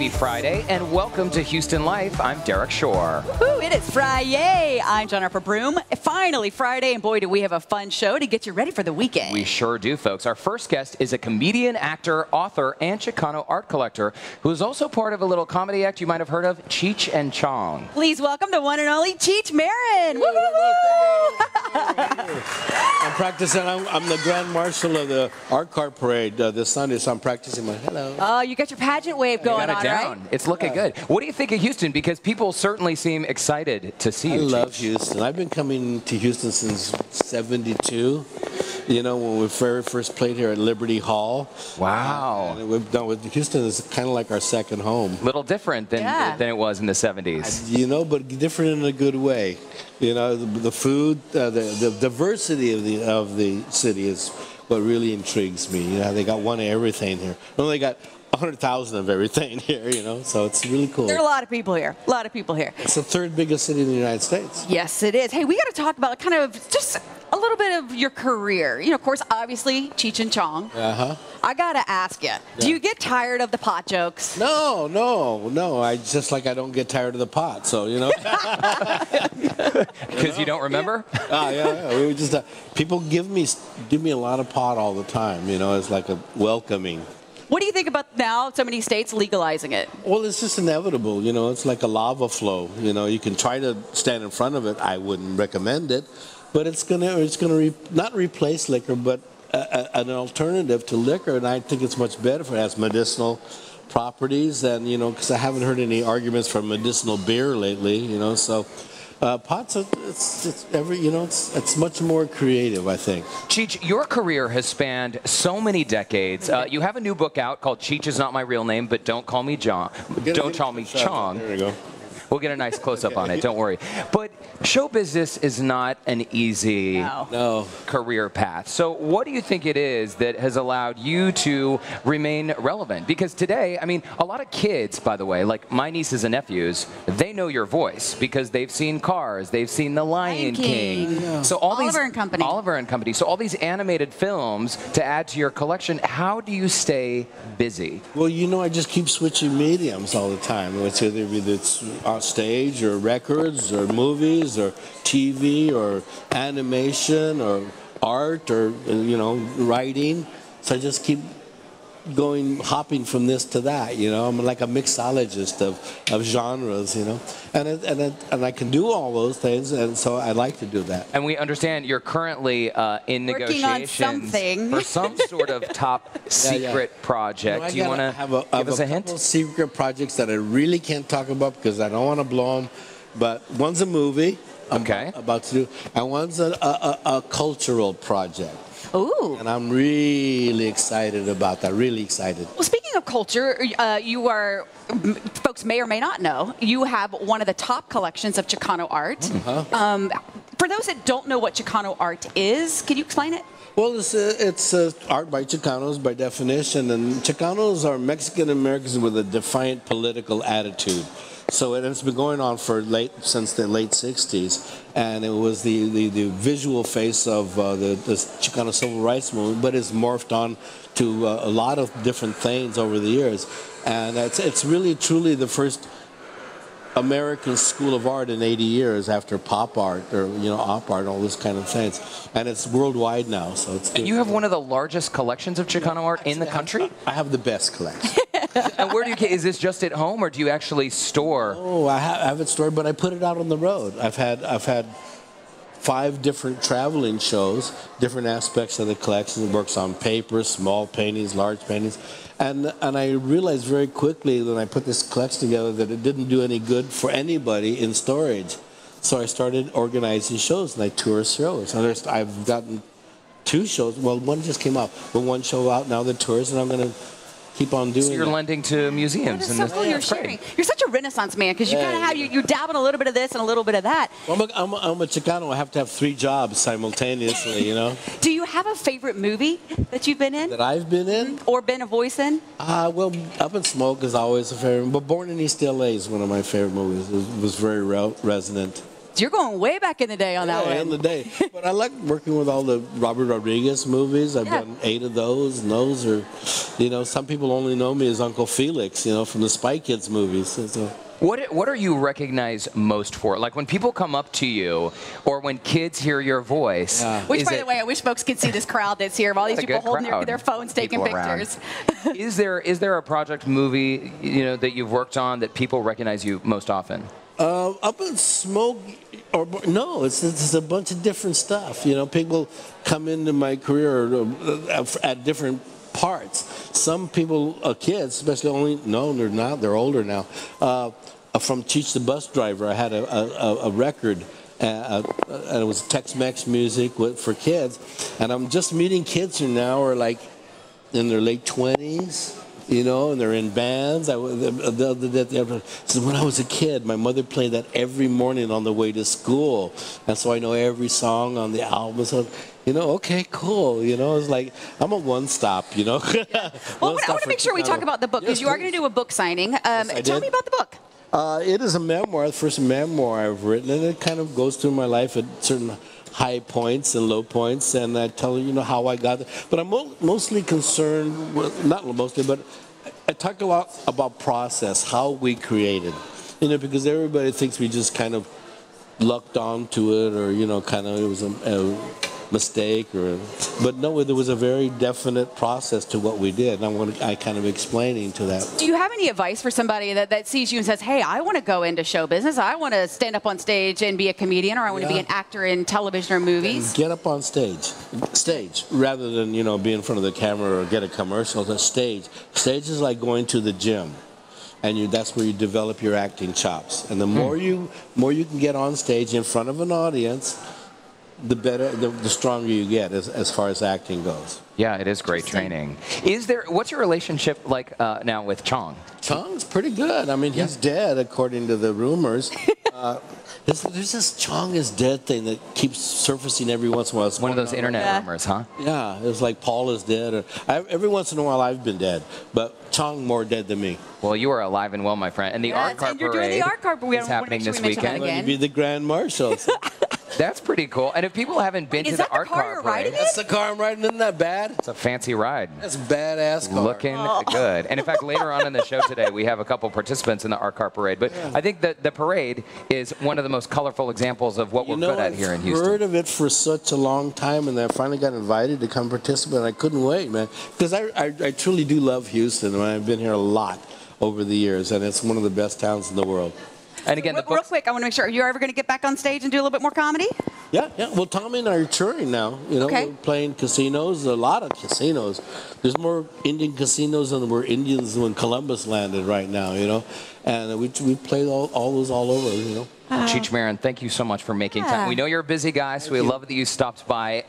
Happy Friday, and welcome to Houston Life. I'm Derek Shore. Woo, it is Friday. I'm Jennifer Broom. Finally Friday, and boy, do we have a fun show to get you ready for the weekend. We sure do, folks. Our first guest is a comedian, actor, author, and Chicano art collector who is also part of a little comedy act you might have heard of, Cheech and Chong. Please welcome the one and only Cheech Marin. I'm practicing. I'm the Grand Marshal of the Art Car Parade this Sunday, so I'm practicing my hello. Oh, you got your pageant wave going on, right? It's looking good. What do you think of Houston? Because people certainly seem excited to see you. I love Houston. I've been coming to Houston since '72. You know, when we very first played here at Liberty Hall. Wow. We've done with Houston is kind of like our second home. Little different than it was in the '70s. You know, but different in a good way. You know, the food, the diversity of the city is what really intrigues me. You know, they got one of everything here. Well, they got 100,000 of everything here, you know, so it's really cool. There are a lot of people here. A lot of people here. It's the third biggest city in the United States. Yes, it is. Hey, we got to talk about kind of just a little bit of your career. You know, of course, obviously, Cheech and Chong. Uh-huh. I got to ask you, do you get tired of the pot jokes? No. I just like I don't get tired of the pot, so, you know. Because you don't remember? Yeah. We just, people give me a lot of pot all the time, you know. It's like a welcoming. What do you think about now so many states legalizing it? Well, it's just inevitable, you know. It's like a lava flow, you know. You can try to stand in front of it. I wouldn't recommend it, but it's gonna not replace liquor, but an alternative to liquor, and I think it's much better if it has medicinal properties. And you know, because I haven't heard any arguments for medicinal beer lately, you know. So. Pots, it's much more creative, I think. Cheech, your career has spanned so many decades. You have a new book out called Cheech is Not My Real Name, but Don't Call Me John. Don't call me Chong. There we go. We'll get a nice close-up on it, don't worry. But show business is not an easy career path. So what do you think it is that has allowed you to remain relevant? Because today, I mean, a lot of kids, by the way, like my nieces and nephews, they know your voice because they've seen Cars, they've seen The Lion King. Yeah. So Oliver and Company. Oliver and Company. So all these animated films to add to your collection. How do you stay busy? Well, you know, I just keep switching mediums all the time. It's either it's on stage or records or movies or TV or animation or art or, you know, writing. So I just keep hopping from this to that, you know. I'm like a mixologist of genres, you know. And I can do all those things, and so I like to do that. And we understand you're currently in negotiations for some sort of top secret project. You know, do you want to give us a hint? Couple secret projects that I really can't talk about because I don't want to blow them. But one's a movie I'm about to do, and one's a cultural project. Ooh. And I'm really excited about that, really excited. Well, speaking of culture, you are, folks may or may not know, you have one of the top collections of Chicano art. For those that don't know what Chicano art is, can you explain it? Well, it's art by Chicanos by definition, and Chicanos are Mexican Americans with a defiant political attitude. So it's been going on since the late '60s, and it was the visual face of the Chicano Civil Rights Movement, but it's morphed on to a lot of different things over the years, and it's really truly the first American school of art in 80 years after pop art or, you know, op art, all this kind of things, and it's worldwide now. So it's. And you have one of the largest collections of Chicano art in the country. I have the best collection. And where do you? Is this just at home, or do you actually store? Oh, I have it stored, but I put it out on the road. I've had 5 different traveling shows, different aspects of the collection. It works on paper, small paintings, large paintings. And I realized very quickly when I put this collection together that it didn't do any good for anybody in storage. So I started organizing shows, and I tour shows. And I've gotten 2 shows. Well, one just came out, but 1 show out now, the tours, and I'm going to keep on doing it. So you're lending to museums. That is so cool. You're sharing. You're such a Renaissance man because you kind of have you dab in a little bit of this and a little bit of that. Well, I'm a Chicano. I have to have 3 jobs simultaneously, you know. Do you have a favorite movie that you've been in? That I've been in? Or been a voice in? Well, Up in Smoke is always a favorite. But Born in East LA is one of my favorite movies. It was very resonant. You're going way back in the day on that one. In the day. But I like working with all the Robert Rodriguez movies. I've done 8 of those, and those are, you know, some people only know me as Uncle Felix, you know, from the Spy Kids movies. So. What are you recognized most for? Like when people come up to you, or when kids hear your voice. Which, by the way, I wish folks could see this crowd that's here. All these people holding their phones, taking pictures. Is there a project, movie, you know, that you've worked on that people recognize you most often? Up in Smoke, or no, it's a bunch of different stuff. You know, people come into my career at different parts. Some people, kids, especially they're older now. From Cheech the Bus Driver, I had a record, and it was Tex-Mex music for kids. And I'm just meeting kids who now are like in their late 20s. You know, and they're in bands. So when I was a kid, my mother played that every morning on the way to school, and so I know every song on the album. So, you know, okay, cool. You know, it's like I'm a one-stop. You know. Well, I want to make sure we talk about the book, because you are going to do a book signing. Tell me about the book. It is a memoir, the first memoir I've written, and it kind of goes through my life at certain high points and low points, and I tell you know how I got there. But I'm mostly concerned with, not mostly, but I talk a lot about process, how we created, you know, because everybody thinks we just kind of lucked onto it, or you know, kind of it was a mistake, but no, there was a very definite process to what we did, and I kind of explaining to that. Do you have any advice for somebody that sees you and says, hey, I want to go into show business, I want to stand up on stage and be a comedian, or I want to be an actor in television or movies? Then get up on stage, rather than, you know, be in front of the camera or get a commercial. The stage is like going to the gym, and that's where you develop your acting chops. And the more you can get on stage in front of an audience, the better, the stronger you get as far as acting goes. Yeah, it is great training. What's your relationship like now with Chong? Chong's pretty good. I mean, he's dead, according to the rumors. There's this Chong is dead thing that keeps surfacing every once in a while. It's one of those internet rumors, huh? Yeah, it was like Paul is dead. Every once in a while I've been dead, but Chong more dead than me. Well, you are alive and well, my friend. And the art car parade is happening this weekend. I'm going to be the Grand Marshal. That's pretty cool. And if people haven't been to the art car parade, that's the car I'm riding. Isn't that bad? It's a fancy ride. That's a badass car. Looking good. And in fact, later on in the show today, we have a couple participants in the art car parade. But I think that the parade is one of the most colorful examples of what we're good at here in Houston. I've heard of it for such a long time, and I finally got invited to come participate. And I couldn't wait, man, because I truly do love Houston, and I've been here a lot over the years, and it's one of the best towns in the world. And again, real quick, I want to make sure, are you ever going to get back on stage and do a little bit more comedy? Yeah. Well, Tommy and I are touring now. You know, we're playing casinos, a lot of casinos. There's more Indian casinos than there were Indians when Columbus landed right now, you know. And we played all those all over, you know. Cheech Marin, thank you so much for making time. We know you're a busy guy, so we love that you stopped by.